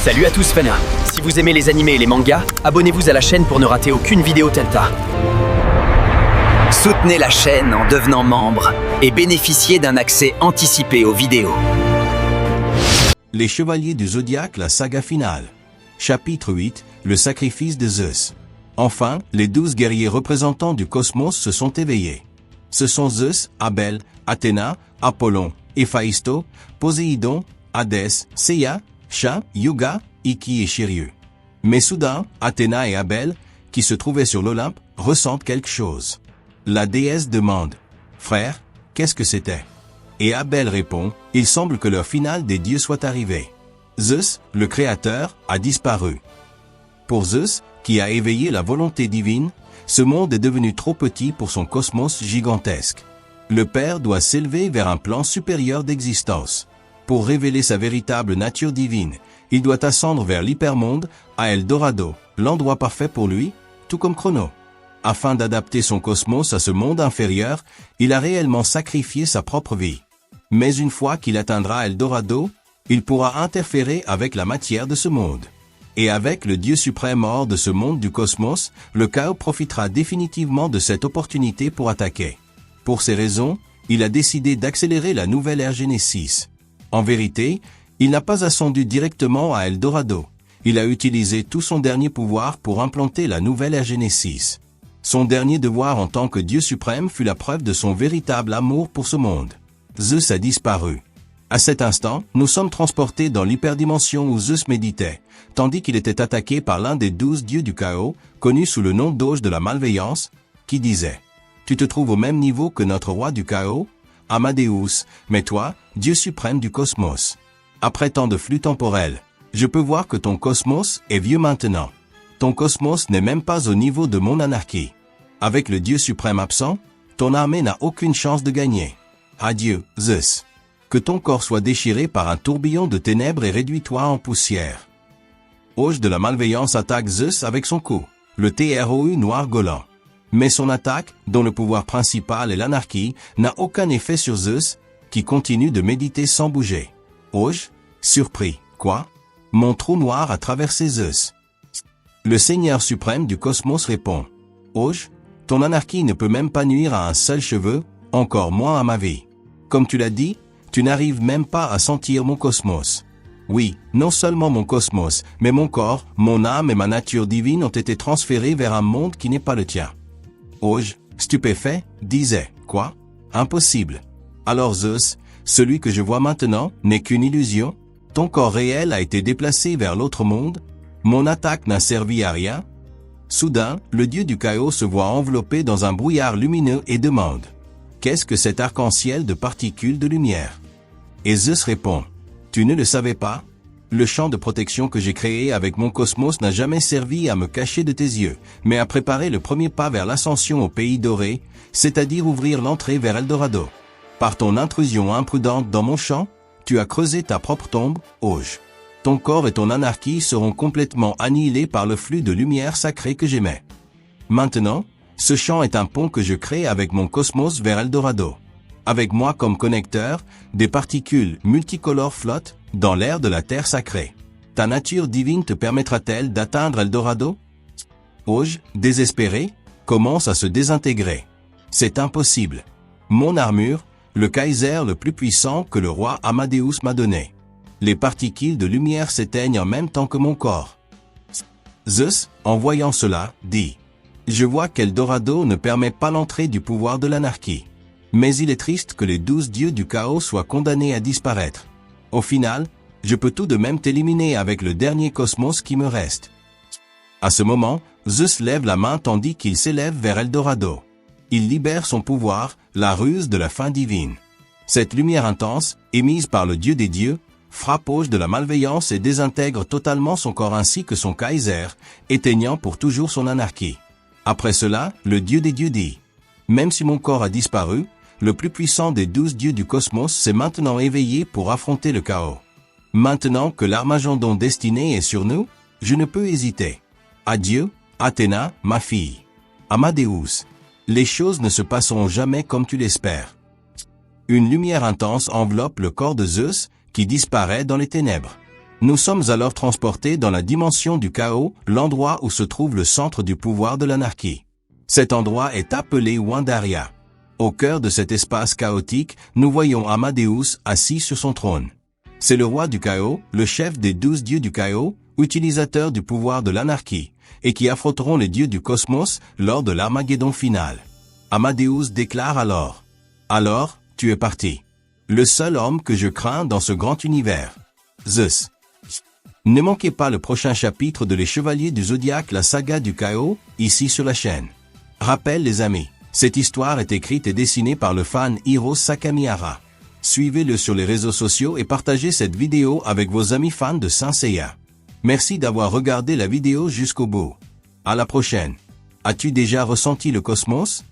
Salut à tous fans. Si vous aimez les animés et les mangas, abonnez-vous à la chaîne pour ne rater aucune vidéo Telta. Soutenez la chaîne en devenant membre et bénéficiez d'un accès anticipé aux vidéos. Les Chevaliers du Zodiaque, la saga finale. Chapitre 8, le sacrifice de Zeus. Enfin, les 12 guerriers représentants du cosmos se sont éveillés. Ce sont Zeus, Abel, Athéna, Apollon, Héphaïsto, Poséidon, Hadès, Seiya, Sha, Yuga, Iki et Shiryu. Mais soudain, Athéna et Abel, qui se trouvaient sur l'Olympe, ressentent quelque chose. La déesse demande « Frère, qu'est-ce que c'était ?» Et Abel répond « Il semble que l'heure finale des dieux soit arrivée. Zeus, le créateur, a disparu. » Pour Zeus, qui a éveillé la volonté divine, ce monde est devenu trop petit pour son cosmos gigantesque. Le Père doit s'élever vers un plan supérieur d'existence. Pour révéler sa véritable nature divine, il doit ascendre vers l'hypermonde, à Eldorado, l'endroit parfait pour lui, tout comme Chrono. Afin d'adapter son cosmos à ce monde inférieur, il a réellement sacrifié sa propre vie. Mais une fois qu'il atteindra Eldorado, il pourra interférer avec la matière de ce monde. Et avec le Dieu suprême hors de ce monde du cosmos, le chaos profitera définitivement de cette opportunité pour attaquer. Pour ces raisons, il a décidé d'accélérer la nouvelle ère Genesis. En vérité, il n'a pas ascendu directement à Eldorado. Il a utilisé tout son dernier pouvoir pour implanter la nouvelle ère Genesis. Son dernier devoir en tant que Dieu suprême fut la preuve de son véritable amour pour ce monde. Zeus a disparu. À cet instant, nous sommes transportés dans l'hyperdimension où Zeus méditait, tandis qu'il était attaqué par l'un des 12 dieux du chaos, connu sous le nom d'Auge de la malveillance, qui disait « Tu te trouves au même niveau que notre roi du chaos, Amadeus, mais toi, Dieu suprême du cosmos. Après tant de flux temporels, je peux voir que ton cosmos est vieux maintenant. Ton cosmos n'est même pas au niveau de mon anarchie. Avec le Dieu suprême absent, ton armée n'a aucune chance de gagner. Adieu, Zeus. Que ton corps soit déchiré par un tourbillon de ténèbres et réduis-toi en poussière. » Auge de la malveillance attaque Zeus avec son coup, le TROU noir Golan. Mais son attaque, dont le pouvoir principal est l'anarchie, n'a aucun effet sur Zeus, qui continue de méditer sans bouger. Auge, surpris, quoi? Mon trou noir a traversé Zeus. Le Seigneur suprême du cosmos répond. Auge, ton anarchie ne peut même pas nuire à un seul cheveu, encore moins à ma vie. Comme tu l'as dit, tu n'arrives même pas à sentir mon cosmos. Oui, non seulement mon cosmos, mais mon corps, mon âme et ma nature divine ont été transférés vers un monde qui n'est pas le tien. Auge, stupéfait, disait, quoi? Impossible. Alors Zeus, celui que je vois maintenant, n'est qu'une illusion? Ton corps réel a été déplacé vers l'autre monde? Mon attaque n'a servi à rien? Soudain, le dieu du chaos se voit enveloppé dans un brouillard lumineux et demande, qu'est-ce que cet arc-en-ciel de particules de lumière? Et Zeus répond, tu ne le savais pas? Le champ de protection que j'ai créé avec mon cosmos n'a jamais servi à me cacher de tes yeux, mais à préparer le premier pas vers l'ascension au pays doré, c'est-à-dire ouvrir l'entrée vers Eldorado. Par ton intrusion imprudente dans mon champ, tu as creusé ta propre tombe, Auge. Ton corps et ton anarchie seront complètement annihilés par le flux de lumière sacrée que j'émets. Maintenant, ce champ est un pont que je crée avec mon cosmos vers Eldorado. Avec moi comme connecteur, des particules multicolores flottent dans l'air de la terre sacrée. Ta nature divine te permettra-t-elle d'atteindre Eldorado? Auge, désespéré, commence à se désintégrer. C'est impossible. Mon armure, le Kaiser le plus puissant que le roi Amadeus m'a donné. Les particules de lumière s'éteignent en même temps que mon corps. Zeus, en voyant cela, dit « Je vois qu'Eldorado ne permet pas l'entrée du pouvoir de l'anarchie. Mais il est triste que les 12 dieux du chaos soient condamnés à disparaître. Au final, je peux tout de même t'éliminer avec le dernier cosmos qui me reste. » À ce moment, Zeus lève la main tandis qu'il s'élève vers Eldorado. Il libère son pouvoir, la ruse de la fin divine. Cette lumière intense, émise par le dieu des dieux, frappe Auge de la malveillance et désintègre totalement son corps ainsi que son Kaiser, éteignant pour toujours son anarchie. Après cela, le dieu des dieux dit « Même si mon corps a disparu, le plus puissant des 12 dieux du cosmos s'est maintenant éveillé pour affronter le chaos. Maintenant que l'Armagedon destiné est sur nous, je ne peux hésiter. Adieu, Athéna, ma fille. Amadeus. Les choses ne se passeront jamais comme tu l'espères. » Une lumière intense enveloppe le corps de Zeus, qui disparaît dans les ténèbres. Nous sommes alors transportés dans la dimension du chaos, l'endroit où se trouve le centre du pouvoir de l'anarchie. Cet endroit est appelé Wandaria. Au cœur de cet espace chaotique, nous voyons Amadeus assis sur son trône. C'est le roi du chaos, le chef des 12 dieux du chaos, utilisateur du pouvoir de l'anarchie, et qui affronteront les dieux du cosmos lors de l'Armageddon final. Amadeus déclare alors: « Alors, tu es parti. Le seul homme que je crains dans ce grand univers. Zeus. » Ne manquez pas le prochain chapitre de Les Chevaliers du Zodiaque, la saga du chaos, ici sur la chaîne. Rappel les amis, cette histoire est écrite et dessinée par le fan Hiro Sakamihara. Suivez-le sur les réseaux sociaux et partagez cette vidéo avec vos amis fans de Saint Seiya. Merci d'avoir regardé la vidéo jusqu'au bout. À la prochaine. As-tu déjà ressenti le cosmos?